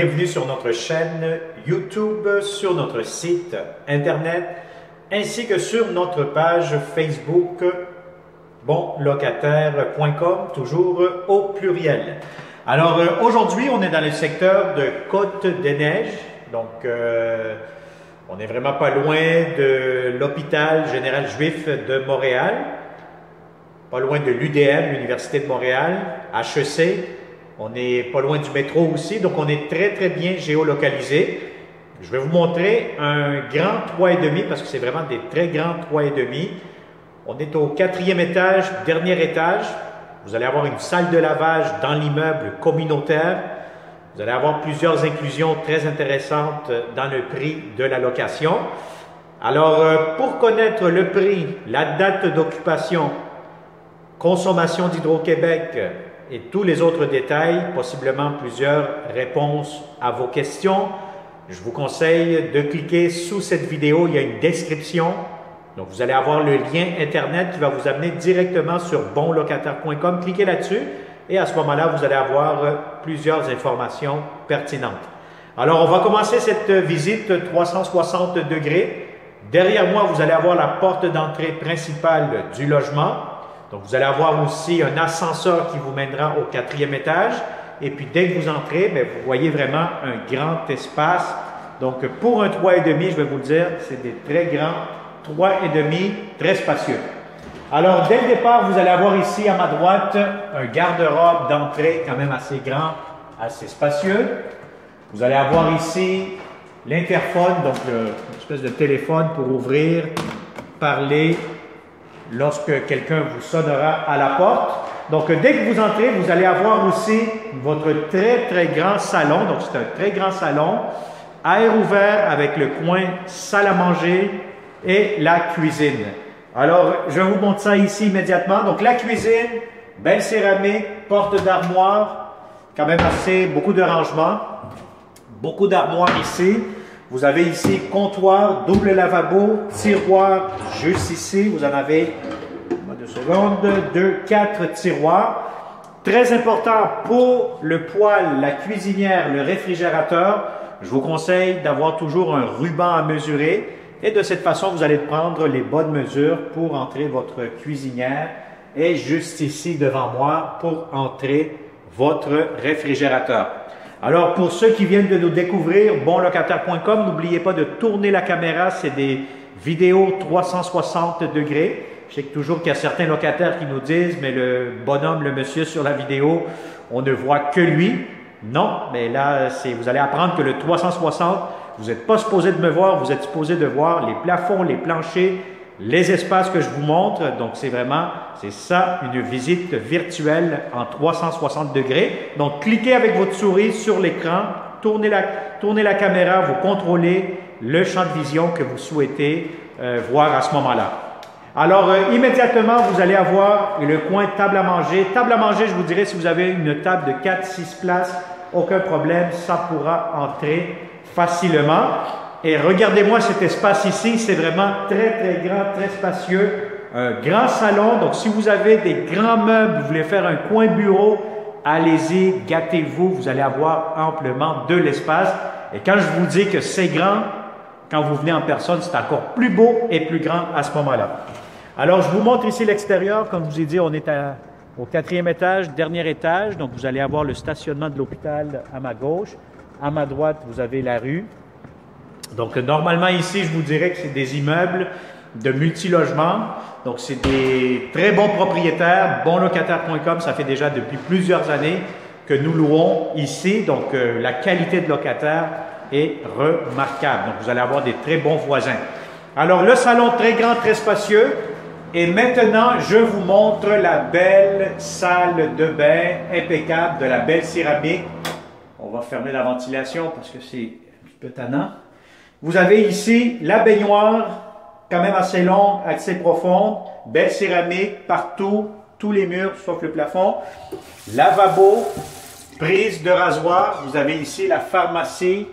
bienvenue sur notre chaîne YouTube, sur notre site Internet, ainsi que sur notre page Facebook bonlocataire.com, toujours au pluriel. Alors aujourd'hui, on est dans le secteur de Côte-des-Neiges, donc on n'est vraiment pas loin de l'hôpital général juif de Montréal, pas loin de l'UDM, l'Université de Montréal, HEC. On n'est pas loin du métro aussi, donc on est très bien géolocalisé. Je vais vous montrer un grand 3,5 parce que c'est vraiment des très grands 3,5. On est au 4e étage, dernier étage. Vous allez avoir une salle de lavage dans l'immeuble communautaire. Vous allez avoir plusieurs inclusions très intéressantes dans le prix de la location. Alors, pour connaître le prix, la date d'occupation, consommation d'Hydro-Québec et tous les autres détails, possiblement plusieurs réponses à vos questions, je vous conseille de cliquer sous cette vidéo. Il y a une description. Donc, vous allez avoir le lien Internet qui va vous amener directement sur bonlocataire.com. Cliquez là-dessus et à ce moment-là, vous allez avoir plusieurs informations pertinentes. Alors, on va commencer cette visite 360 degrés. Derrière moi, vous allez avoir la porte d'entrée principale du logement. Donc, vous allez avoir aussi un ascenseur qui vous mènera au 4e étage. Et puis, dès que vous entrez, bien, vous voyez vraiment un grand espace. Donc, pour un 3,5, je vais vous le dire, c'est des très grands 3,5, très spacieux. Alors, dès le départ, vous allez avoir ici à ma droite un garde-robe d'entrée quand même assez grand, assez spacieux. Vous allez avoir ici l'interphone, donc une espèce de téléphone pour ouvrir, parler lorsque quelqu'un vous sonnera à la porte. Donc, dès que vous entrez, vous allez avoir aussi votre très grand salon. Donc, c'est un très grand salon, air ouvert avec le coin salle à manger et la cuisine. Alors, je vous montre ça ici immédiatement. Donc, la cuisine, belle céramique, porte d'armoire, quand même assez, beaucoup de rangements, beaucoup d'armoires ici. Vous avez ici comptoir, double lavabo, tiroir juste ici. Vous en avez, 2 secondes, 4 tiroirs. Très important pour le poêle, la cuisinière, le réfrigérateur. Je vous conseille d'avoir toujours un ruban à mesurer. Et de cette façon, vous allez prendre les bonnes mesures pour entrer votre cuisinière. Et juste ici devant moi pour entrer votre réfrigérateur. Alors, pour ceux qui viennent de nous découvrir, bonlocataire.com, n'oubliez pas de tourner la caméra. C'est des vidéos 360 degrés. Je sais que toujours qu'il y a certains locataires qui nous disent, mais le bonhomme, le monsieur sur la vidéo, on ne voit que lui. Non, mais là, vous allez apprendre que le 360, vous n'êtes pas supposé de me voir, vous êtes supposé de voir les plafonds, les planchers, les espaces que je vous montre. Donc, c'est ça, une visite virtuelle en 360 degrés. Donc, cliquez avec votre souris sur l'écran, tournez la caméra, vous contrôlez le champ de vision que vous souhaitez voir à ce moment-là. Alors, immédiatement, vous allez avoir le coin table à manger. Table à manger, je vous dirais, si vous avez une table de 4-6 places, aucun problème, ça pourra entrer facilement. Et regardez-moi cet espace ici, c'est vraiment très grand, très spacieux. Un grand salon, donc si vous avez des grands meubles, vous voulez faire un coin bureau, allez-y, gâtez-vous, vous allez avoir amplement de l'espace. Et quand je vous dis que c'est grand, quand vous venez en personne, c'est encore plus beau et plus grand à ce moment-là. Alors, je vous montre ici l'extérieur. Comme je vous ai dit, on est au 4e étage, dernier étage. Donc, vous allez avoir le stationnement de l'hôpital à ma gauche. À ma droite, vous avez la rue. Donc, normalement, ici, je vous dirais que c'est des immeubles de multi-logements. Donc, c'est des très bons propriétaires. Bonlocataire.com, ça fait déjà depuis plusieurs années que nous louons ici. Donc, la qualité de locataire est remarquable. Donc, vous allez avoir des très bons voisins. Alors, le salon très grand, très spacieux. Et maintenant, je vous montre la belle salle de bain impeccable, de la belle céramique. On va fermer la ventilation parce que c'est un petit peu tannant. Vous avez ici la baignoire, quand même assez longue, assez profonde. Belle céramique partout, tous les murs sauf le plafond. Lavabo, prise de rasoir. Vous avez ici la pharmacie.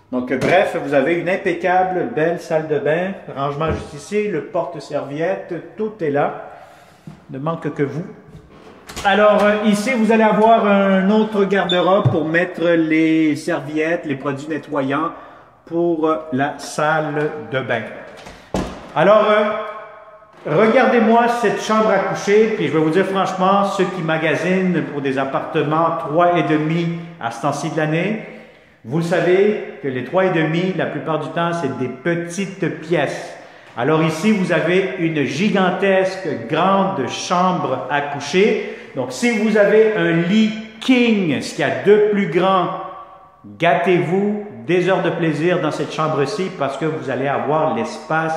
Donc, bref, vous avez une impeccable, belle salle de bain. Rangement juste ici, le porte-serviette, tout est là. Ne manque que vous. Alors ici, vous allez avoir un autre garde-robe pour mettre les serviettes, les produits nettoyants pour la salle de bain. Alors, regardez-moi cette chambre à coucher, puis je vais vous dire franchement, ceux qui magasinent pour des appartements 3,5 à ce temps-ci de l'année, vous savez que les 3,5, la plupart du temps, c'est des petites pièces. Alors ici, vous avez une gigantesque grande chambre à coucher. Donc, si vous avez un lit king, ce qu'il y a de plus grand, gâtez-vous, des heures de plaisir dans cette chambre-ci parce que vous allez avoir l'espace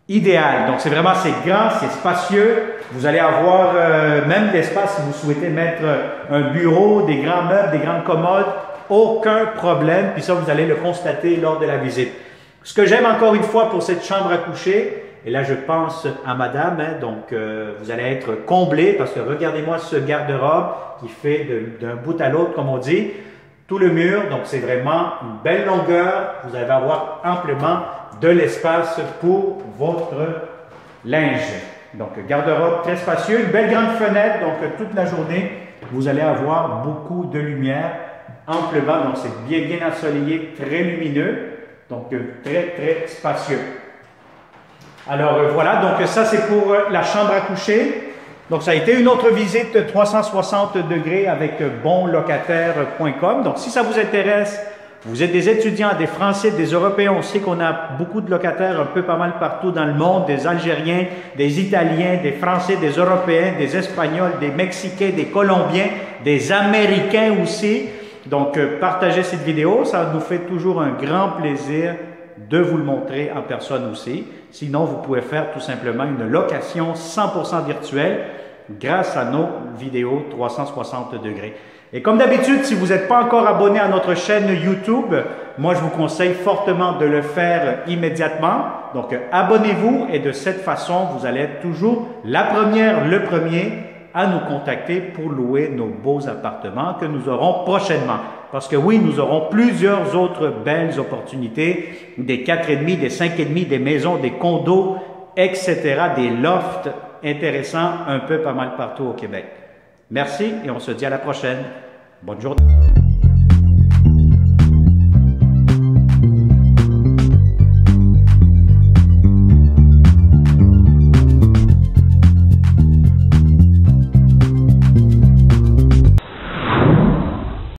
idéal. Donc, c'est vraiment, c'est grand, c'est spacieux. Vous allez avoir même l'espace si vous souhaitez mettre un bureau, des grands meubles, des grandes commodes, aucun problème. Puis ça, vous allez le constater lors de la visite. Ce que j'aime encore une fois pour cette chambre à coucher, et là, je pense à madame, hein, donc vous allez être comblé parce que regardez-moi ce garde-robe qui fait d'un bout à l'autre, comme on dit, tout le mur. Donc, c'est vraiment une belle longueur. Vous allez avoir amplement de l'espace pour votre linge. Donc, garde-robe très spacieux, une belle grande fenêtre. Donc, toute la journée, vous allez avoir beaucoup de lumière amplement. Donc, c'est bien ensoleillé, très lumineux. Donc, très spacieux. Alors voilà, donc ça c'est pour la chambre à coucher. Donc ça a été une autre visite 360 degrés avec bonlocataire.com. Donc si ça vous intéresse, vous êtes des étudiants, des Français, des Européens, on sait qu'on a beaucoup de locataires un peu pas mal partout dans le monde, des Algériens, des Italiens, des Français, des Européens, des Espagnols, des Mexicains, des Colombiens, des Américains aussi. Donc partagez cette vidéo, ça nous fait toujours un grand plaisir de vous le montrer en personne aussi. Sinon, vous pouvez faire tout simplement une location 100% virtuelle grâce à nos vidéos 360 degrés. Et comme d'habitude, si vous n'êtes pas encore abonné à notre chaîne YouTube, moi je vous conseille fortement de le faire immédiatement. Donc abonnez-vous et de cette façon, vous allez être toujours la première, le premier à nous contacter pour louer nos beaux appartements que nous aurons prochainement. Parce que oui, nous aurons plusieurs autres belles opportunités, des 4,5, des 5,5, des maisons, des condos, etc., des lofts intéressants un peu pas mal partout au Québec. Merci et on se dit à la prochaine. Bonne journée.